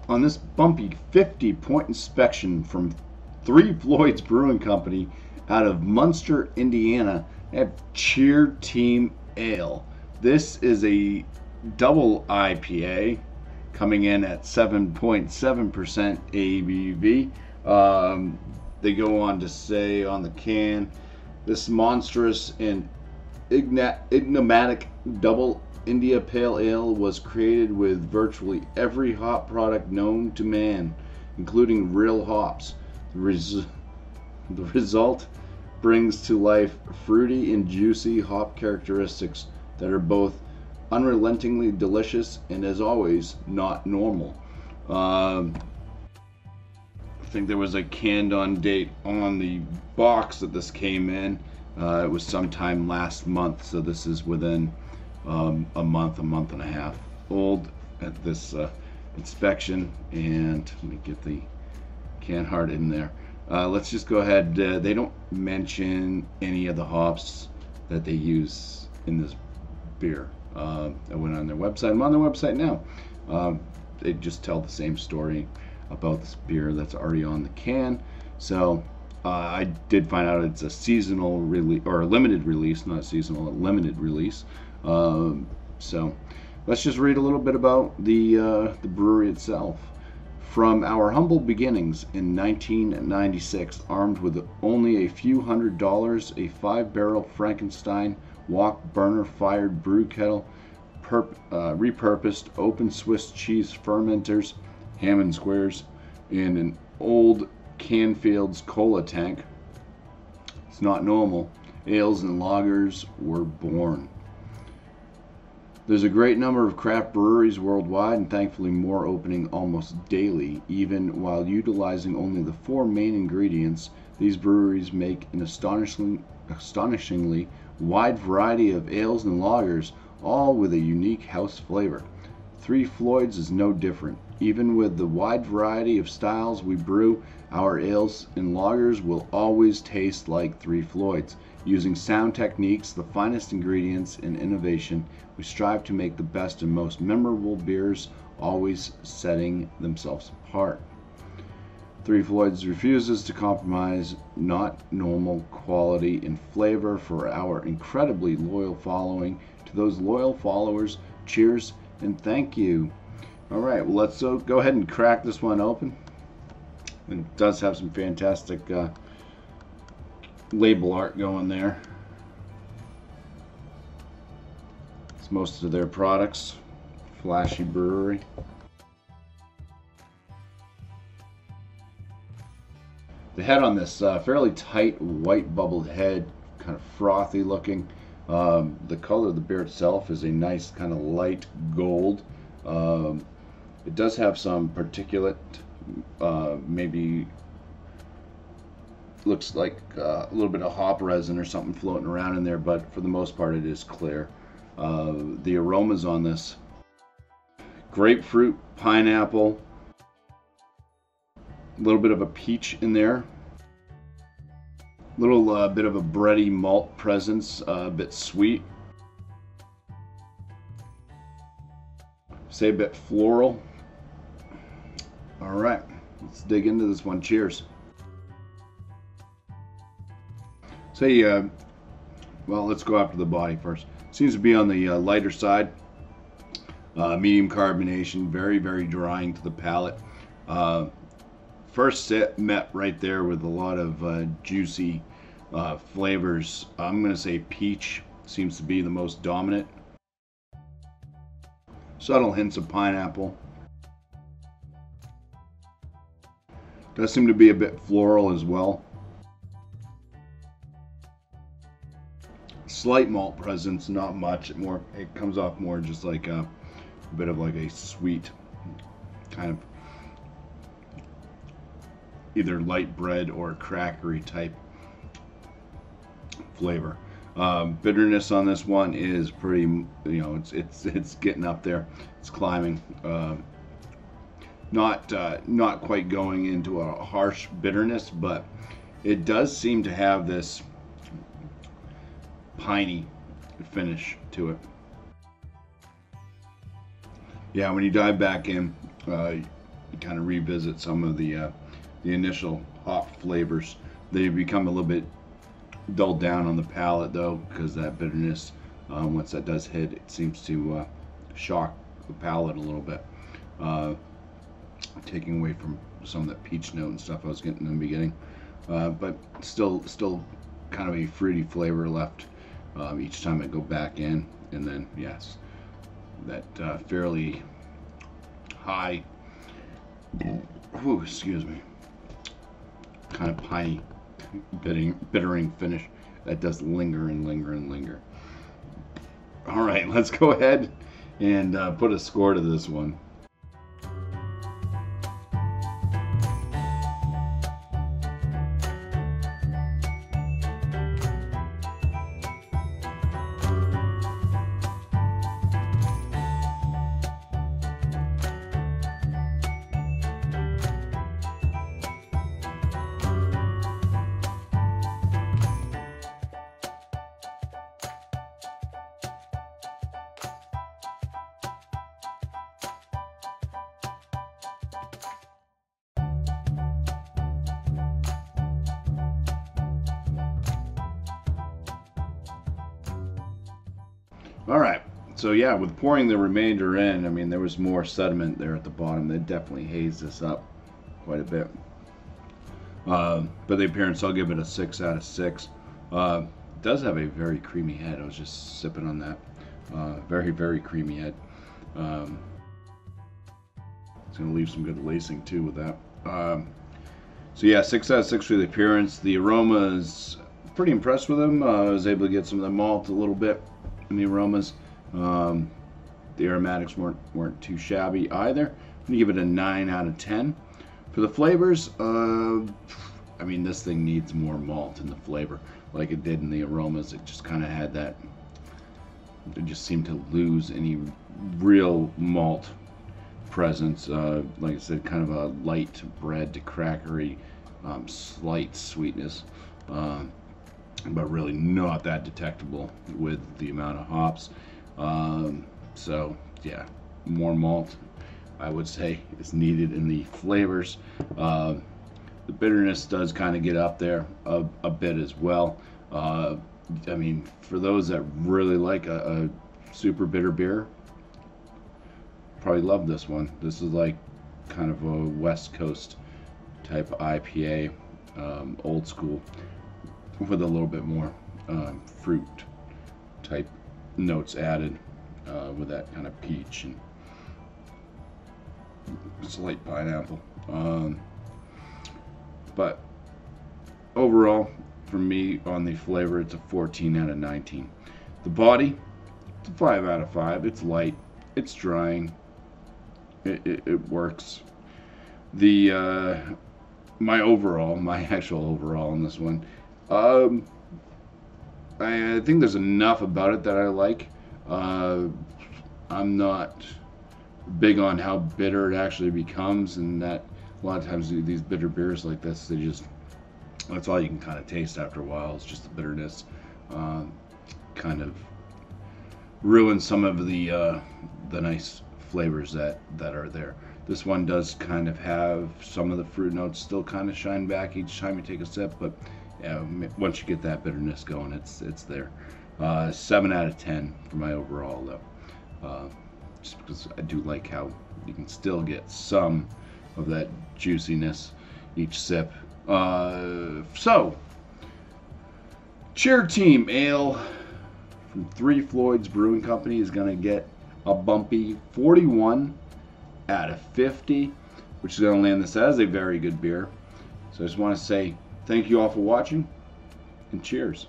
On this bumpy 50-point inspection from 3 Floyds Brewing Company out of Munster, Indiana, I have Cheer Team Ale. This is a double IPA coming in at 7.7% ABV. They go on to say on the can, this monstrous and enigmatic double India Pale Ale was created with virtually every hop product known to man, including real hops. The result brings to life fruity and juicy hop characteristics that are both unrelentingly delicious and, as always, not normal. I think there was a canned on date on the box that this came in. It was sometime last month, so this is within a month and a half old at this inspection. And let me get the can heart in there. Let's just go ahead. They don't mention any of the hops that they use in this beer. I went on their website. I'm on their website now. They just tell the same story about this beer that's already on the can. So I did find out it's a seasonal release, or a limited release, not seasonal, a limited release. So let's just read a little bit about the brewery itself. From our humble beginnings in 1996, armed with only a few $100s, a 5-barrel Frankenstein wok burner-fired brew kettle, repurposed open Swiss cheese fermenters, Hammond squares, and an old Canfield's cola tank, it's not normal. Ales and lagers were born. There's a great number of craft breweries worldwide, and thankfully more opening almost daily. Even while utilizing only the 4 main ingredients, these breweries make an astonishingly wide variety of ales and lagers, all with a unique house flavor. 3 Floyds is no different. Even with the wide variety of styles we brew, our ales and lagers will always taste like 3 Floyds. Using sound techniques, the finest ingredients, and innovation, we strive to make the best and most memorable beers, always setting themselves apart. 3 Floyds refuses to compromise not normal quality and flavor for our incredibly loyal following. To those loyal followers, cheers and thank you. Alright, well, let's go ahead and crack this one open. And it does have some fantastic label art going there. It's most of their products. Flashy brewery. The head on this, fairly tight white bubbled head, kind of frothy looking. The color of the beer itself is a nice kind of light gold. It does have some particulate, maybe looks like a little bit of hop resin or something floating around in there, but for the most part it is clear. The aromas on this: grapefruit, pineapple, a little bit of a peach in there, little bit of a bready malt presence, a bit sweet, say a bit floral. All right, let's dig into this one. Cheers. Well, let's go after the body first. Seems to be on the lighter side. Medium carbonation, very, very drying to the palate. First sip met right there with a lot of juicy flavors. I'm going to say peach seems to be the most dominant. Subtle hints of pineapple. Does seem to be a bit floral as well. Slight malt presence, not much. It comes off more just like a bit of like a sweet kind of either light bread or crackery type flavor. Bitterness on this one is pretty, it's getting up there. It's climbing. Not quite going into a harsh bitterness, but it does seem to have this piney finish to it. Yeah, when you dive back in, kind of revisit some of the initial hop flavors. They become a little bit dulled down on the palate though, because that bitterness, once that does hit, it seems to shock the palate a little bit, taking away from some of that peach note and stuff I was getting in the beginning, but still kind of a fruity flavor left each time I go back in. And then yes, that fairly high, excuse me, kind of piney bittering finish that does linger and linger and linger. All right, let's go ahead and put a score to this one. All right, so yeah, with pouring the remainder in, I mean, there was more sediment there at the bottom. That definitely hazed this up quite a bit. But the appearance, I'll give it a 6 out of 6. It does have a very creamy head. I was just sipping on that. Very, very creamy head. It's going to leave some good lacing too with that. So yeah, 6 out of 6 for the appearance. The aroma is pretty impressed with them. I was able to get some of the malt a little bit in the aromas. The aromatics weren't too shabby either. I'm gonna give it a 9 out of 10. For the flavors, I mean, this thing needs more malt in the flavor, like it did in the aromas. It just kind of had that. It just seemed to lose any real malt presence. Like I said, kind of a light bread to crackery, slight sweetness. But really not that detectable with the amount of hops. So yeah, more malt, I would say, is needed in the flavors. The bitterness does kind of get up there a bit as well. I mean, for those that really like a super bitter beer, probably love this one. This is like kind of a West Coast type IPA, old school, with a little bit more fruit type notes added, with that kind of peach and slight pineapple. But overall, for me, on the flavor, it's a 14 out of 19. The body, it's a 5 out of 5. It's light, it's drying, it works. The my actual overall on this one, I think there's enough about it that I like. I'm not big on how bitter it actually becomes, and that a lot of times these bitter beers like this, that's all you can kind of taste after a while. It's just the bitterness, kind of ruins some of the nice flavors that are there. This one does kind of have some of the fruit notes still kind of shine back each time you take a sip, but yeah, once you get that bitterness going, it's there. 7 out of 10 for my overall though, just because I do like how you can still get some of that juiciness each sip. So, Cheer Team Ale from 3 Floyds Brewing Company is going to get a BuMpY 41 out of 50, which is going to land this as a very good beer. So I just want to say thank you all for watching, and cheers.